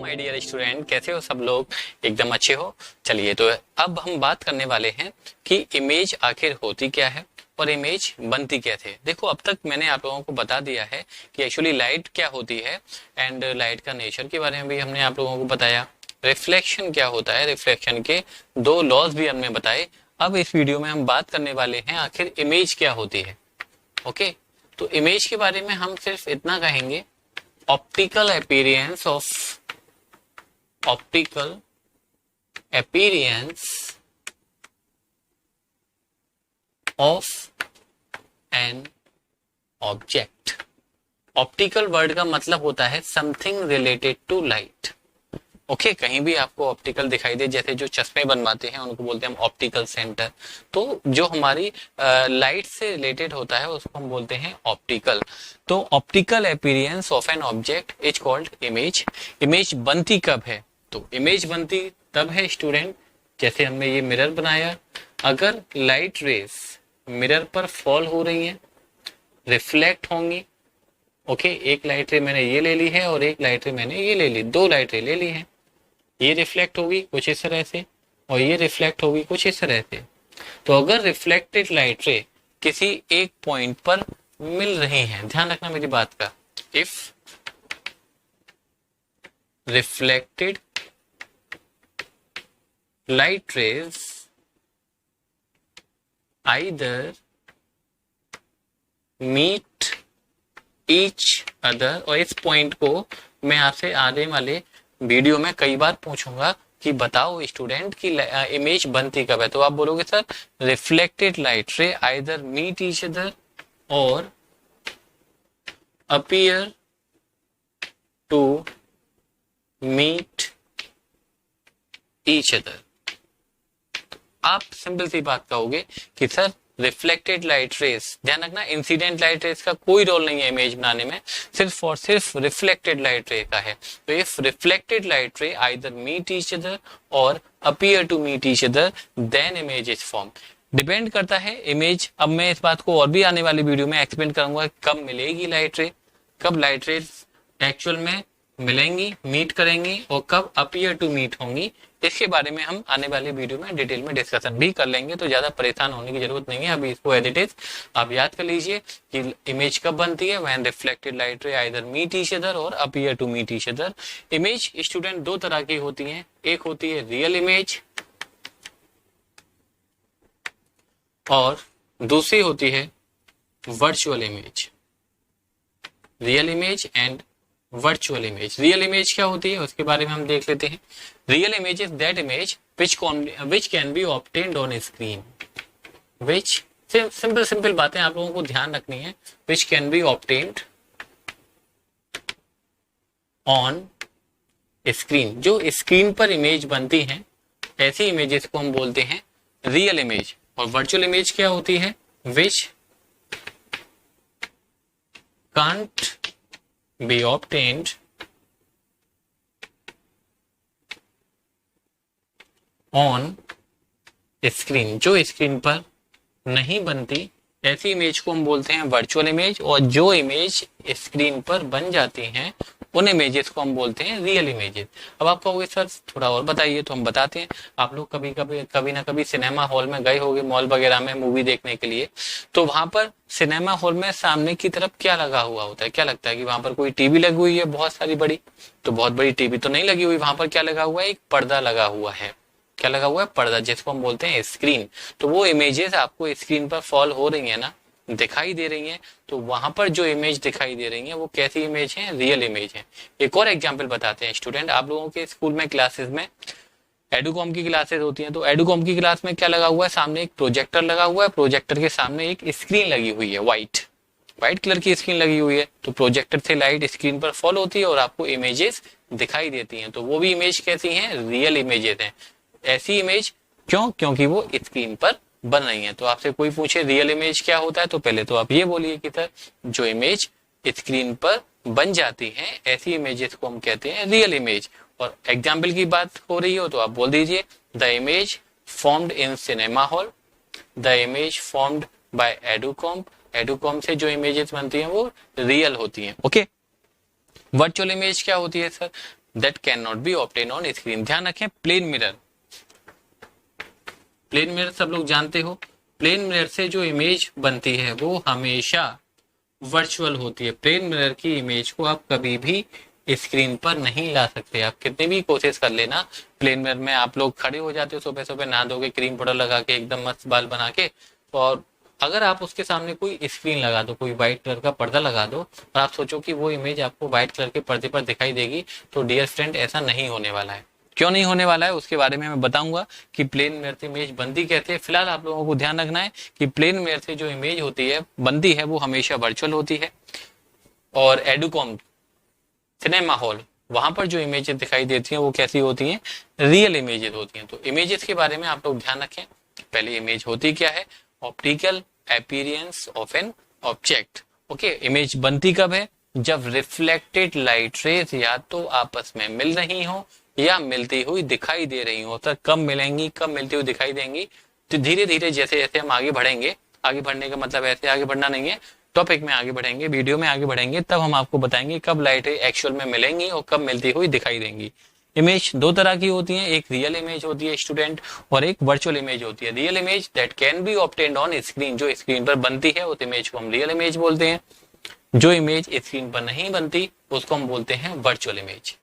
My dear student, कैसे हो सब लोग? एकदम अच्छे हो। चलिए, तो अब हम बात करने वाले हैं कि इमेज आखिर होती क्या है और इमेज बनती कैसे है। देखो, अब तक मैंने आप लोगों को बता दिया है कि एक्चुअली लाइट क्या होती है एंड लाइट का नेचर के बारे में भी हमने आप लोगों को बताया। रिफ्लेक्शन क्या होता है, रिफ्लेक्शन के दो लॉज भी हमने बताए। अब इस वीडियो में हम बात करने वाले हैं आखिर इमेज क्या होती है। ओके, तो इमेज के बारे में हम सिर्फ इतना कहेंगे, optical appearance of an object। Optical word का मतलब होता है something related to light. Okay, कहीं भी आपको ऑप्टिकल दिखाई दे, जैसे जो चश्मे बनवाते हैं उनको बोलते हैं हम ऑप्टिकल सेंटर, तो जो हमारी लाइट से रिलेटेड होता है उसको हम बोलते हैं ऑप्टिकल। तो optical appearance of an object is called image. Image बनती कब है? तो इमेज बनती तब है स्टूडेंट, जैसे हमने ये मिरर बनाया, अगर लाइट रेस मिरर पर फॉल हो रही है, रिफ्लेक्ट होंगी। ओके, एक लाइट रे मैंने ये ले ली है और एक लाइट रे मैंने ये ले ली, दो लाइट रे ले ली है। ये रिफ्लेक्ट होगी कुछ इस तरह से और ये रिफ्लेक्ट होगी कुछ इस तरह से। तो अगर रिफ्लेक्टेड लाइट रे किसी एक पॉइंट पर मिल रही है, ध्यान रखना मेरी बात का, if reflected light rays either meet each other, और इस पॉइंट को मैं आपसे आने वाले वीडियो में कई बार पूछूंगा कि बताओ स्टूडेंट कि इमेज बनती कब है। तो आप बोलोगे sir, reflected light ray either meet each other और appear to meet each other. आप सिंपल सी बात कहोगे कि सर रिफ्लेक्टेड लाइट रेस, ध्यान रखना इंसिडेंट लाइट रेस का कोई रोल नहीं है इमेज बनाने में, सिर्फ और सिर्फ रिफ्लेक्टेड लाइट रे का है। तो if reflected light ray either meet each other और appear to meet each other then image is form. Depend करता है इमेज। अब मैं इस बात को और भी आने वाली वीडियो में एक्सप्लेन करूंगा कब मिलेगी लाइट रे, कब लाइट रेस एक्चुअल में मिलेंगी, मीट करेंगी और कब अपीयर टू मीट होंगी। इसके बारे में हम आने वाली वीडियो में डिटेल में डिस्कशन भी कर लेंगे, तो ज्यादा परेशान होने की जरूरत नहीं है। अभी इसको एज इट इज आप याद कर लीजिए कि इमेज कब बनती है, when reflected light ray either meet each other और appear to meet each other. Image student दो तरह की होती हैं, एक होती है रियल इमेज और दूसरी होती है virtual image. Real image and virtual image. Real image क्या होती है उसके बारे में हम देख लेते हैं। Real image is that image which can be obtained on screen, which simple बातें आप लोगों को ध्यान रखनी है। which can be obtained on screen, जो स्क्रीन पर इमेज बनती हैं, ऐसी इमेजेस को हम बोलते हैं रियल इमेज। और वर्चुअल इमेज क्या होती है? which can't be obtained on screen, जो स्क्रीन पर नहीं बनती, ऐसी इमेज को हम बोलते हैं वर्चुअल इमेज। और जो इमेज स्क्रीन पर बन जाती हैं उन इमेजेस को हम बोलते हैं रियल इमेजेस। अब आप कहोगे सर थोड़ा और बताइए, तो हम बताते हैं। आप लोग कभी ना कभी सिनेमा हॉल में गए होंगे, मॉल वगैरह में मूवी देखने के लिए, तो वहां पर सिनेमा हॉल में सामने की तरफ क्या लगा हुआ होता है? क्या लगता है कि वहां पर कोई टीवी लगी हुई है बहुत सारी बड़ी? तो बहुत बड़ी टीवी तो नहीं लगी हुई, वहां पर क्या लगा हुआ है? एक पर्दा लगा हुआ है। क्या लगा हुआ है? पर्दा, जिसको हम बोलते हैं स्क्रीन। तो वो इमेजेस आपको स्क्रीन पर फॉल हो रही है ना, दिखाई दे रही हैं, तो वहां पर जो इमेज दिखाई दे रही है वो कैसी इमेज है? रियल इमेज है। एक और एग्जांपल बताते हैं स्टूडेंट। आप लोगों के स्कूल में क्लासेस में एडुकॉम की क्लासेस होती हैं, तो एडुकॉम की क्लास में क्या लगा हुआ है? सामने एक प्रोजेक्टर लगा हुआ है, प्रोजेक्टर के सामने एक स्क्रीन लगी हुई है, व्हाइट कलर की स्क्रीन लगी हुई है। तो प्रोजेक्टर से लाइट स्क्रीन पर फॉल होती है और आपको इमेजेस दिखाई देती हैं। तो वो भी इमेज कैसी हैं? रियल इमेजेस हैं। ऐसी इमेज क्यों? क्योंकि वो स्क्रीन पर बन रही है। तो आपसे कोई पूछे रियल इमेज क्या होता है, तो पहले तो आप ये बोलिए कि सर जो इमेज स्क्रीन पर बन जाती है ऐसी इमेजेस को हम कहते हैं रियल इमेज। और एग्जाम्पल की बात हो रही हो तो आप बोल दीजिए the image formed in cinema hall, the image formed by Educom. Educom से जो इमेजेस बनती हैं वो रियल होती हैं। ओके, वर्चुअल इमेज क्या होती है sir? That can not be obtain on screen. ध्यान रखें, प्लेन मिरर, प्लेन मिरर सब लोग जानते हो, प्लेन मिरर से जो इमेज बनती है वो हमेशा वर्चुअल होती है। प्लेन मिरर की इमेज को आप कभी भी स्क्रीन पर नहीं ला सकते। आप कितनी भी कोशिश कर लेना, प्लेन मिरर में आप लोग खड़े हो जाते हो सुबह सुबह नहा धो के, क्रीम पाउडर लगा के, एकदम मस्त बाल बना के, और अगर आप उसके सामने कोई स्क्रीन लगा दो, कोई व्हाइट कलर का पर्दा लगा दो, और आप सोचो कि वो इमेज आपको व्हाइट कलर के पर्दे पर दिखाई देगी, तो डियर फ्रेंड ऐसा नहीं होने वाला है। क्यों नहीं होने वाला है उसके बारे में मैं बताऊंगा कि प्लेन मिरर से इमेज बनती कैसे है। फिलहाल आप लोगों को ध्यान रखना है कि प्लेन मिरर से जो इमेज होती है, बनती है, वो हमेशा वर्चुअल होती है। और एडुकॉम सिनेमा हॉल, वहां पर जो इमेजेस दिखाई देती हैं वो कैसी होती हैं, रियल इमेजेस होती हैं। तो इमेजेस के बारे में आप लोग ध्यान रखें। पहले इमेज होती क्या है, optical appearance of an object. Okay, image बनती कब है, जब रिफ्लेक्टेड लाइट रेज या तो आपस में मिल रही हो या मिलती हुई दिखाई दे रही हो। तो कब मिलेंगी, कब मिलती हुई दिखाई देंगी, तो धीरे धीरे जैसे जैसे हम आगे बढ़ेंगे, आगे बढ़ने का मतलब ऐसे आगे बढ़ना नहीं है, टॉपिक में आगे बढ़ेंगे, वीडियो में आगे बढ़ेंगे, तब हम आपको बताएंगे कब लाइटें एक्चुअल में मिलेंगी और कब मिलती हुई दिखाई देंगी। इमेज दो तरह की होती है, एक रियल इमेज होती है स्टूडेंट, और एक वर्चुअल इमेज होती है। Real image that can be obtained on screen, जो स्क्रीन पर बनती है उस इमेज को हम रियल इमेज बोलते हैं। जो इमेज स्क्रीन पर नहीं बनती उसको हम बोलते हैं वर्चुअल इमेज।